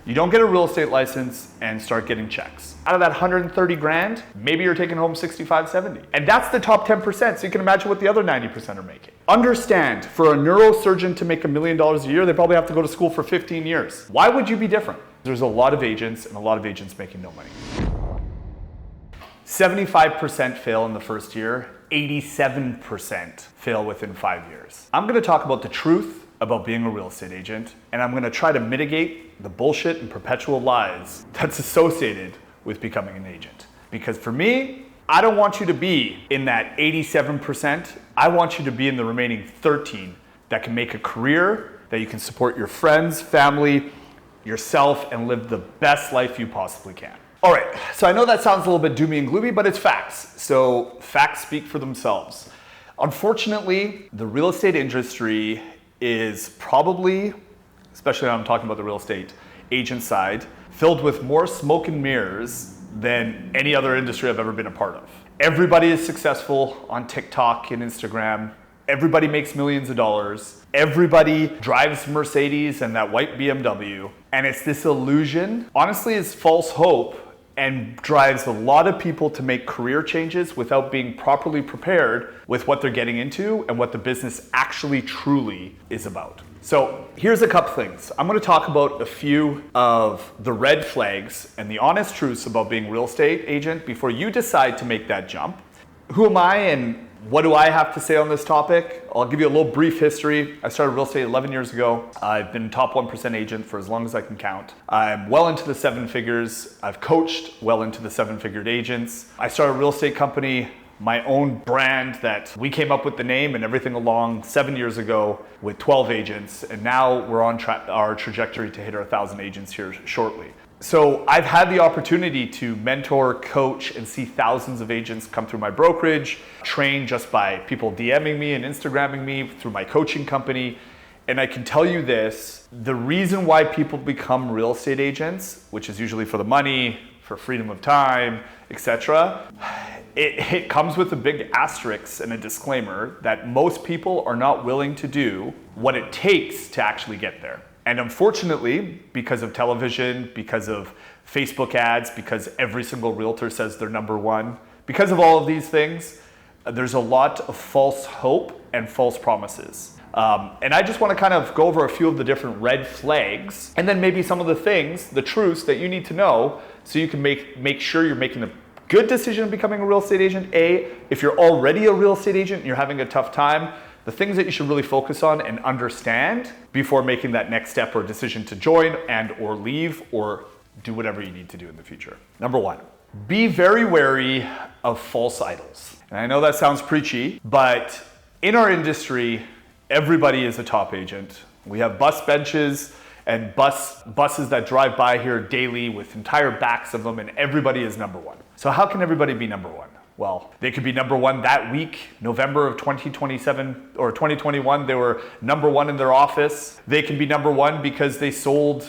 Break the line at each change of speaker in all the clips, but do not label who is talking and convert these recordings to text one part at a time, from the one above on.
You don't get a real estate license and start getting checks. Out of that 130 grand, maybe you're taking home 65, 70. And that's the top 10%, so you can imagine what the other 90% are making. Understand, for a neurosurgeon to make $1 million a year, they probably have to go to school for 15 years. Why would you be different? There's a lot of agents and a lot of agents making no money. 75% fail in the first year, 87% fail within 5 years. I'm gonna talk about the truth about being a real estate agent, and I'm gonna try to mitigate the bullshit and perpetual lies that's associated with becoming an agent. Because for me, I don't want you to be in that 87%. I want you to be in the remaining 13 that can make a career, that you can support your friends, family, yourself, and live the best life you possibly can. All right, so I know that sounds a little bit doomy and gloomy, but it's facts. So facts speak for themselves. Unfortunately, the real estate industry is probably, especially when I'm talking about the real estate agent side, filled with more smoke and mirrors than any other industry I've ever been a part of. Everybody is successful on TikTok and Instagram. Everybody makes millions of dollars. Everybody drives Mercedes and that white BMW. And it's this illusion, honestly, it's false hope, and drives a lot of people to make career changes without being properly prepared with what they're getting into and what the business actually truly is about. So here's a couple things. I'm gonna talk about a few of the red flags and the honest truths about being a real estate agent before you decide to make that jump. Who am I and what do I have to say on this topic? I'll give you a little brief history. I started real estate 11 years ago. I've been top 1% agent for as long as I can count. I'm well into the 7 figures. I've coached well into the 7-figured agents. I started a real estate company, my own brand that we came up with the name and everything along 7 years ago with 12 agents. And now we're on our trajectory to hit our 1,000 agents here shortly. So I've had the opportunity to mentor, coach, and see thousands of agents come through my brokerage, train just by people DMing me and Instagramming me through my coaching company. And I can tell you this, the reason why people become real estate agents, which is usually for the money, for freedom of time, etc., it comes with a big asterisk and a disclaimer that most people are not willing to do what it takes to actually get there. And unfortunately, because of television, because of Facebook ads, because every single realtor says they're number one, because of all of these things, there's a lot of false hope and false promises. And I just want to kind of go over a few of the different red flags, and then maybe some of the things, the truths that you need to know so you can make sure you're making a good decision of becoming a real estate agent. If you're already a real estate agent and you're having a tough time, the things that you should really focus on and understand before making that next step or decision to join and or leave or do whatever you need to do in the future. Number 1, be very wary of false idols. And I know that sounds preachy, but in our industry, everybody is a top agent. We have bus benches and buses that drive by here daily with entire backs of them, and everybody is number 1. So how can everybody be number 1? Well, they could be number 1 that week, November of 2027 or 2021, they were number 1 in their office. They can be number 1 because they sold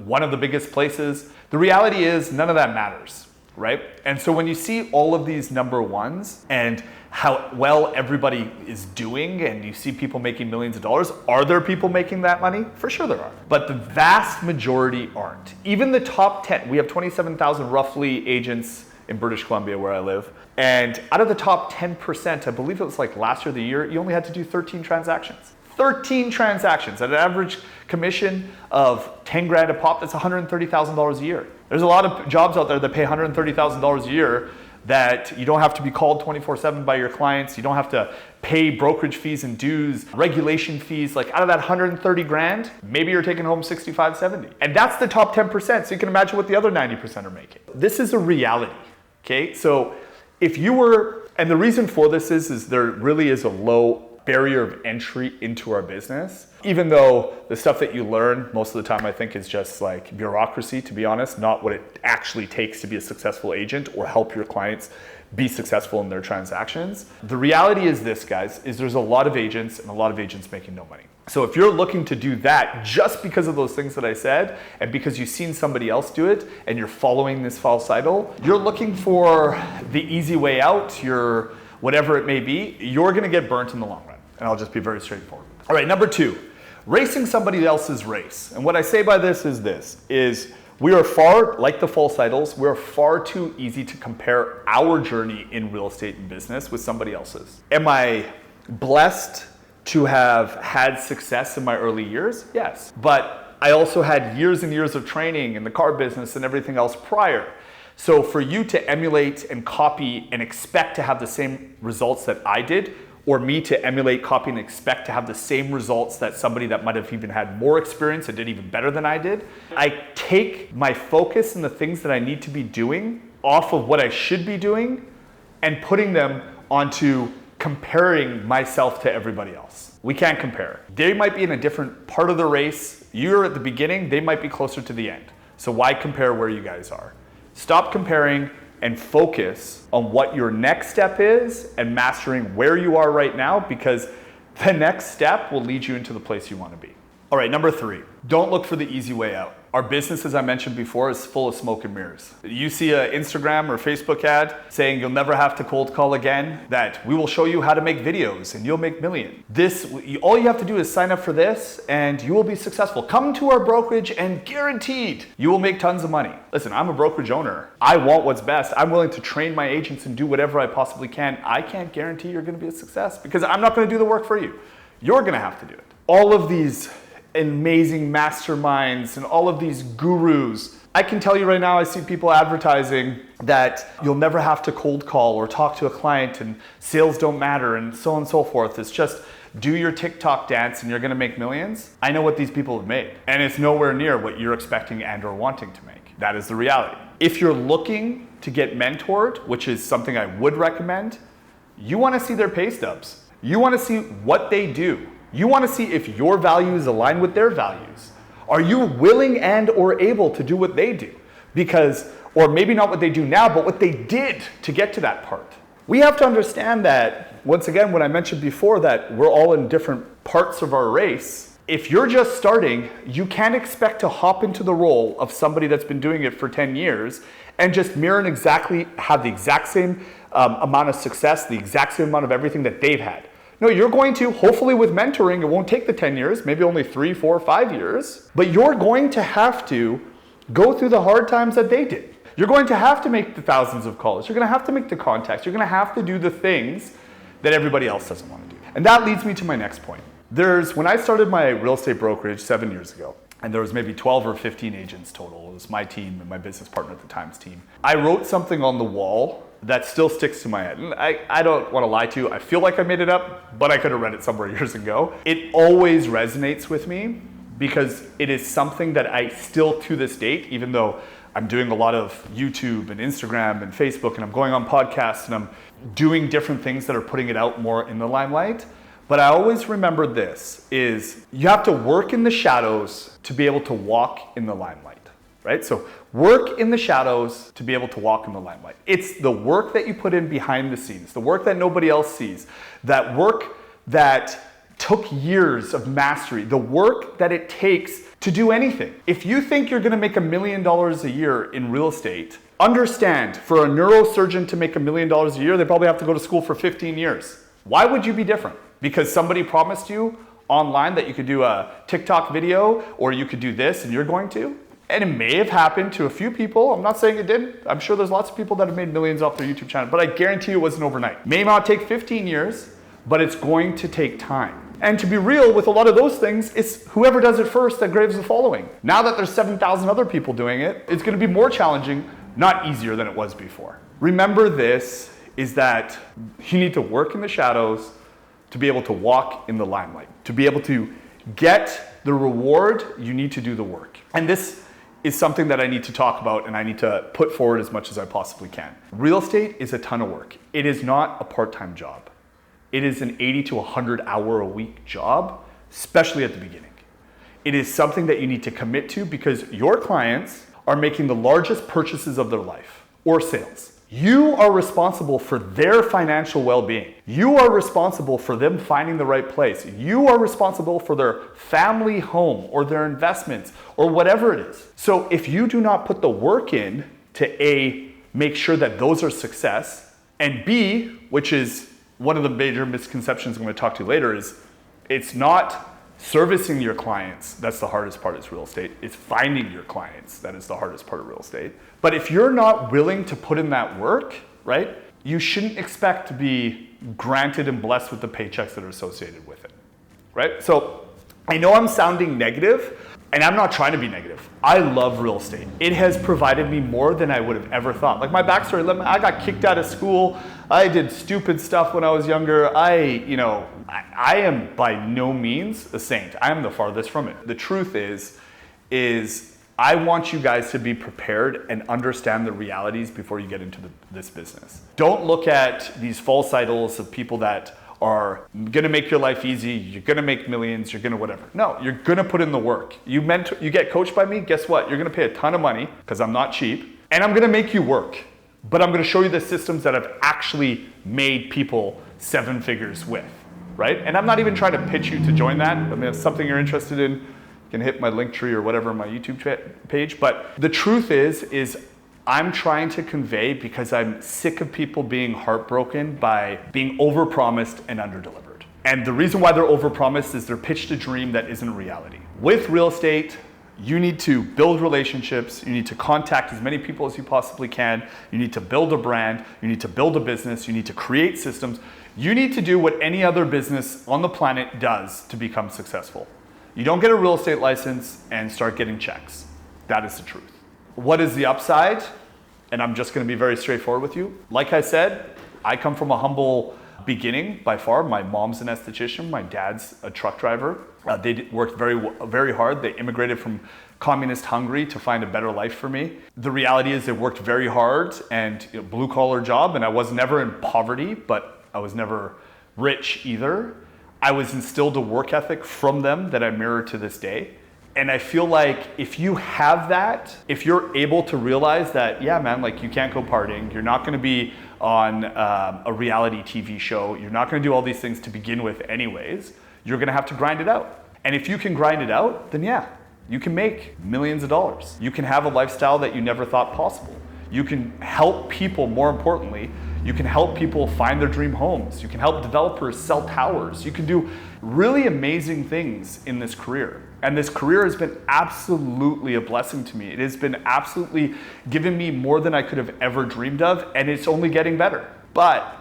one of the biggest places. The reality is none of that matters, right? And so when you see all of these number 1s and how well everybody is doing and you see people making millions of dollars, are there people making that money? For sure there are. But the vast majority aren't. Even the top 10, we have 27,000 roughly agents in British Columbia where I live. And out of the top 10%, I believe it was like last year, the year, you only had to do 13 transactions. 13 transactions at an average commission of 10 grand a pop, that's $130,000 a year. There's a lot of jobs out there that pay $130,000 a year that you don't have to be called 24/7 by your clients. You don't have to pay brokerage fees and dues, regulation fees. Like out of that 130 grand, maybe you're taking home 65, 70. And that's the top 10%. So you can imagine what the other 90% are making. This is a reality, okay? So if you were, and the reason for this is there really is a low barrier of entry into our business. Even though the stuff that you learn most of the time I think is just like bureaucracy, to be honest, not what it actually takes to be a successful agent or help your clients be successful in their transactions. The reality is this, guys, is there's a lot of agents and a lot of agents making no money. So if you're looking to do that just because of those things that I said and because you've seen somebody else do it and you're following this false idol, you're looking for the easy way out, you're whatever it may be, you're gonna get burnt in the long run. And I'll just be very straightforward. All right, number 2, racing somebody else's race. And what I say by this is We are far, like the false idols, we're far too easy to compare our journey in real estate and business with somebody else's. Am I blessed to have had success in my early years? Yes. But I also had years and years of training in the car business and everything else prior. So for you to emulate and copy and expect to have the same results that I did, or me to emulate, copy, and expect to have the same results that somebody that might have even had more experience and did even better than I did, I take my focus and the things that I need to be doing off of what I should be doing and putting them onto comparing myself to everybody else. We can't compare. They might be in a different part of the race. You're at the beginning, they might be closer to the end. So why compare where you guys are? Stop comparing and focus on what your next step is and mastering where you are right now, because the next step will lead you into the place you want to be. All right, number 3, don't look for the easy way out. Our business, as I mentioned before, is full of smoke and mirrors. You see an Instagram or Facebook ad saying you'll never have to cold call again, that we will show you how to make videos and you'll make millions. All you have to do is sign up for this and you will be successful. Come to our brokerage and guaranteed you will make tons of money. Listen, I'm a brokerage owner. I want what's best. I'm willing to train my agents and do whatever I possibly can. I can't guarantee you're going to be a success because I'm not going to do the work for you. You're going to have to do it. All of these amazing masterminds and all of these gurus. I can tell you right now, I see people advertising that you'll never have to cold call or talk to a client and sales don't matter and so on and so forth. It's just do your TikTok dance and you're gonna make millions. I know what these people have made and it's nowhere near what you're expecting and or wanting to make. That is the reality. If you're looking to get mentored, which is something I would recommend, you wanna see their pay stubs. You wanna see what they do. You want to see if your values align with their values. Are you willing and or able to do what they do? Because, or maybe not what they do now, but what they did to get to that part. We have to understand that, once again, when I mentioned before that we're all in different parts of our race, if you're just starting, you can't expect to hop into the role of somebody that's been doing it for 10 years and just mirror and exactly have the exact same amount of success, the exact same amount of everything that they've had. No, you're going to, hopefully with mentoring, it won't take the 10 years, maybe only 3, 4, 5 years, but you're going to have to go through the hard times that they did. You're going to have to make the thousands of calls. You're going to have to make the contacts. You're going to have to do the things that everybody else doesn't want to do. And that leads me to my next point. When I started my real estate brokerage 7 years ago, and there was maybe 12 or 15 agents total. It was my team and my business partner at the time's team. I wrote something on the wall that still sticks to my head. And I don't want to lie to you. I feel like I made it up, but I could have read it somewhere years ago. It always resonates with me because it is something that I still to this date, even though I'm doing a lot of YouTube and Instagram and Facebook and I'm going on podcasts and I'm doing different things that are putting it out more in the limelight. But I always remember this, is you have to work in the shadows to be able to walk in the limelight, right? So work in the shadows to be able to walk in the limelight. It's the work that you put in behind the scenes, the work that nobody else sees, that work that took years of mastery, the work that it takes to do anything. If you think you're gonna make $1 million a year in real estate, understand, for a neurosurgeon to make $1 million a year, they probably have to go to school for 15 years. Why would you be different? Because somebody promised you online that you could do a TikTok video or you could do this and you're going to? And it may have happened to a few people. I'm not saying it didn't. I'm sure there's lots of people that have made millions off their YouTube channel, but I guarantee you it wasn't overnight. May not take 15 years, but it's going to take time. And to be real, with a lot of those things, it's whoever does it first that graves the following. Now that there's 7,000 other people doing it, it's gonna be more challenging, not easier than it was before. Remember this, is that you need to work in the shadows to be able to walk in the limelight. To be able to get the reward, you need to do the work. And this is something that I need to talk about and I need to put forward as much as I possibly can. Real estate is a ton of work. It is not a part-time job. It is an 80 to 100 hour a week job, especially at the beginning. It is something that you need to commit to because your clients are making the largest purchases of their life or sales. You are responsible for their financial well-being. You are responsible for them finding the right place. You are responsible for their family home or their investments or whatever it is. So if you do not put the work in to A, make sure that those are success, and B, which is one of the major misconceptions I'm going to talk to you later, is it's not Servicing your clients, that's the hardest part is real estate. It's finding your clients that is the hardest part of real estate. But if you're not willing to put in that work, right, you shouldn't expect to be granted and blessed with the paychecks that are associated with it, right? So I know I'm sounding negative, and I'm not trying to be negative. I love real estate. It has provided me more than I would have ever thought. Like my backstory, I got kicked out of school. I did stupid stuff when I was younger. I am by no means a saint. I am the farthest from it. The truth is I want you guys to be prepared and understand the realities before you get into this business. Don't look at these false idols of people that are gonna make your life easy, you're gonna make millions, you're gonna whatever. No, you're gonna put in the work. You get coached by me, guess what? You're gonna pay a ton of money, because I'm not cheap, and I'm gonna make you work. But I'm gonna show you the systems that I've actually made people 7 figures with, right? And I'm not even trying to pitch you to join that. I mean, if it's something you're interested in, you can hit my link tree or whatever on my YouTube page. But the truth is I'm trying to convey, because I'm sick of people being heartbroken by being overpromised and underdelivered. And the reason why they're overpromised is they're pitched a dream that isn't reality. With real estate, you need to build relationships, you need to contact as many people as you possibly can, you need to build a brand, you need to build a business, you need to create systems. You need to do what any other business on the planet does to become successful. You don't get a real estate license and start getting checks. That is the truth. What is the upside? And I'm just gonna be very straightforward with you. Like I said, I come from a humble beginning by far. My mom's an esthetician, my dad's a truck driver. They worked very hard. They immigrated from communist Hungary to find a better life for me. The reality is they worked very hard and blue collar job, and I was never in poverty, but I was never rich either. I was instilled a work ethic from them that I mirror to this day. And I feel like if you have that, if you're able to realize that, yeah, man, like you can't go partying, you're not gonna be on a reality TV show, you're not gonna do all these things to begin with anyways, you're gonna have to grind it out. And if you can grind it out, then yeah, you can make millions of dollars. You can have a lifestyle that you never thought possible. You can help people, more importantly, you can help people find their dream homes. You can help developers sell towers. You can do really amazing things in this career. And this career has been absolutely a blessing to me. It has been absolutely given me more than I could have ever dreamed of, and it's only getting better. But,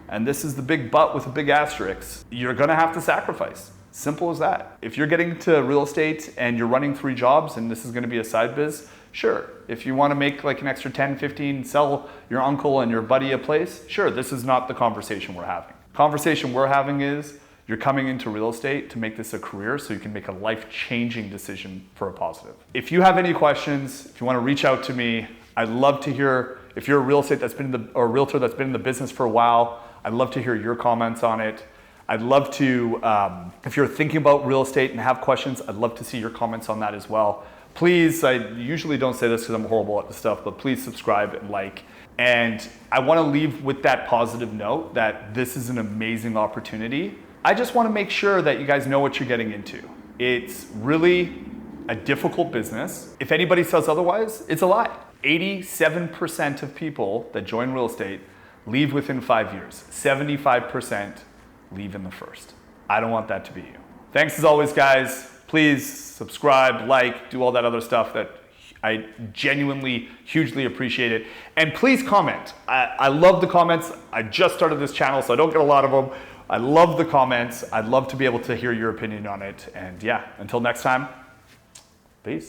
and this is the big but with a big asterisk, you're gonna have to sacrifice. Simple as that. If you're getting into real estate and you're running 3 jobs and this is gonna be a side biz, sure. If you wanna make like an extra 10, 15, sell your uncle and your buddy a place, sure, this is not the conversation we're having. Conversation we're having is, you're coming into real estate to make this a career so you can make a life-changing decision for a positive. If you have any questions, if you want to reach out to me, I'd love to hear, if you're a real estate or a realtor that's been in the business for a while, I'd love to hear your comments on it. I'd love to, if you're thinking about real estate and have questions, I'd love to see your comments on that as well. Please, I usually don't say this because I'm horrible at this stuff, but please subscribe and like. And I want to leave with that positive note that this is an amazing opportunity. I just want to make sure that you guys know what you're getting into. It's really a difficult business. If anybody says otherwise, it's a lie. 87% of people that join real estate leave within 5 years. 75% leave in the first. I don't want that to be you. Thanks as always, guys. Please subscribe, like, do all that other stuff that I genuinely, hugely appreciate it. And please comment. I love the comments. I just started this channel, so I don't get a lot of them. I love the comments. I'd love to be able to hear your opinion on it. And yeah, until next time, peace.